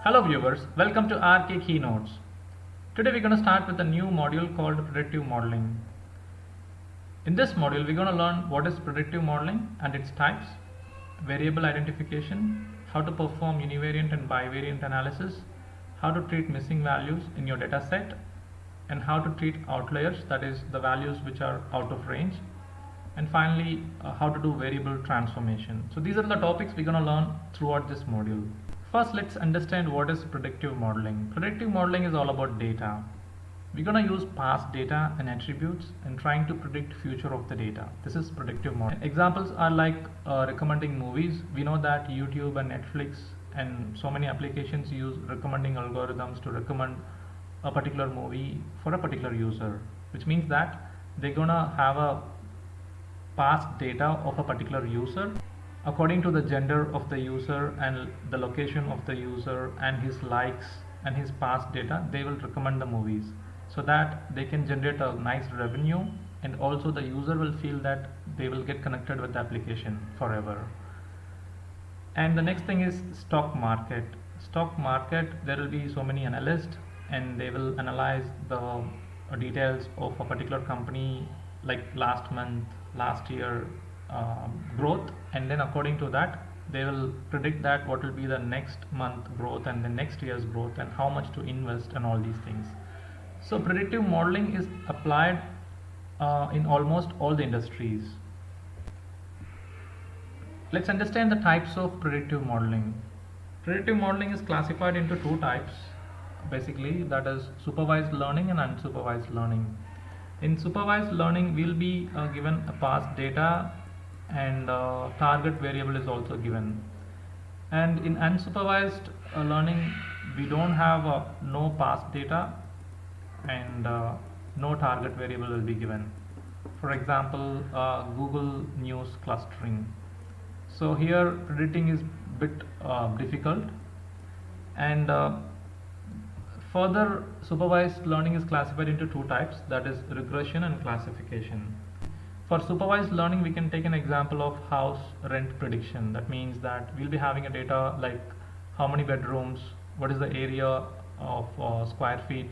Hello viewers, welcome to RK Keynotes. Today we're going to start with a new module called Predictive Modeling. In this module we're going to learn what is predictive modeling and its types, variable identification, how to perform univariate and bivariate analysis, how to treat missing values in your data set, and how to treat outliers, that is the values which are out of range, and finally how to do variable transformation. So these are the topics we're going to learn throughout this module. First, let's understand what is predictive modeling. Predictive modeling is all about data. We're going to use past data and attributes and trying to predict future of the data. This is predictive modeling. Examples are like recommending movies. We know that YouTube and Netflix and so many applications use recommending algorithms to recommend a particular movie for a particular user, which means that they're going to have a past data of a particular user according to the gender of the user and the location of the user and his likes and his past data. They will recommend the movies so that they can generate a nice revenue, and also the user will feel that they will get connected with the application forever. And the next thing is stock market. Stock market, there will be so many analysts and they will analyze the details of a particular company, like last month, last year growth, and then according to that they will predict that what will be the next month growth and the next year's growth and how much to invest and all these things. So predictive modeling is applied in almost all the industries. Let's understand the types of predictive modeling. Predictive modeling is classified into two types basically, that is supervised learning and unsupervised learning. In supervised learning we'll be given a past data and target variable is also given, and in unsupervised learning we don't have no past data and no target variable will be given. For example, Google News clustering. So here predicting is bit difficult, and further supervised learning is classified into two types, that is regression and classification. For supervised learning we can take an example of house rent prediction. That means that we'll be having a data like how many bedrooms, what is the area of square feet,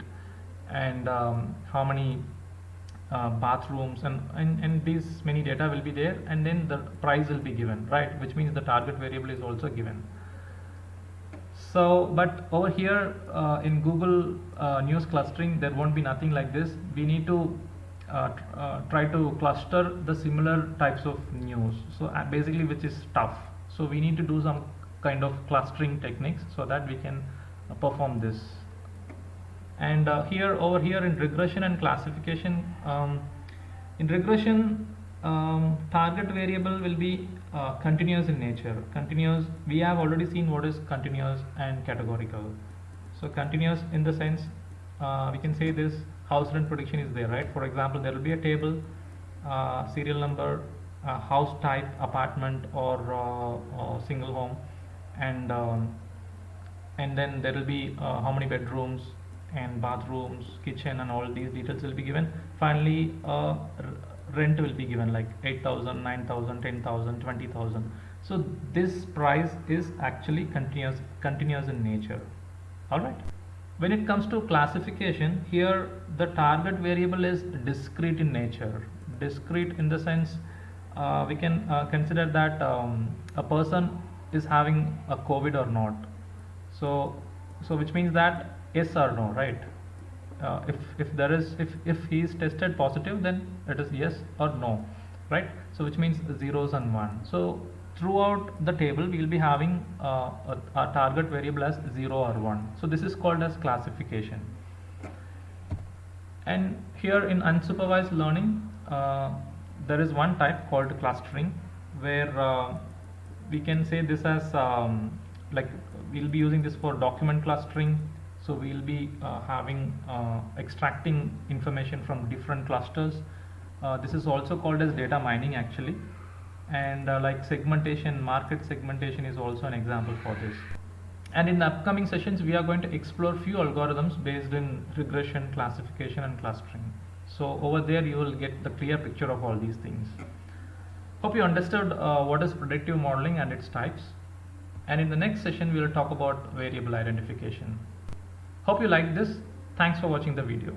and how many bathrooms, and these many data will be there, and then the price will be given, right, which means the target variable is also given. So but over here in Google News clustering there won't be nothing like this. We need to try to cluster the similar types of news, so basically which is tough. So we need to do some kind of clustering techniques so that we can perform this. And over here in regression and classification, in regression target variable will be continuous in nature. Continuous, we have already seen what is continuous and categorical. So continuous in the sense we can say this house rent prediction is there, right? For example, there will be a table, serial number, house type, apartment or single home, and then there will be how many bedrooms and bathrooms, kitchen, and all these details will be given. Finally rent will be given like 8,000, 9,000, 10,000, 20,000. So this price is actually continuous in nature. All right. When it comes to classification, here the target variable is discrete in nature. Discrete in the sense we can consider that a person is having a COVID or not. So which means that yes or no, right? If he is tested positive, then it is yes or no, right? So which means zeros and one. So throughout the table we will be having a target variable as 0 or 1. So this is called as classification. And here in unsupervised learning there is one type called clustering, where we can say this as like we'll be using this for document clustering. So we'll be having extracting information from different clusters. This is also called as data mining actually. And like segmentation, market segmentation is also an example for this. And in the upcoming sessions we are going to explore few algorithms based in regression, classification, and clustering. So over there you will get the clear picture of all these things. Hope you understood what is predictive modeling and its types. And in the next session, we will talk about variable identification. Hope you liked this. Thanks for watching the video.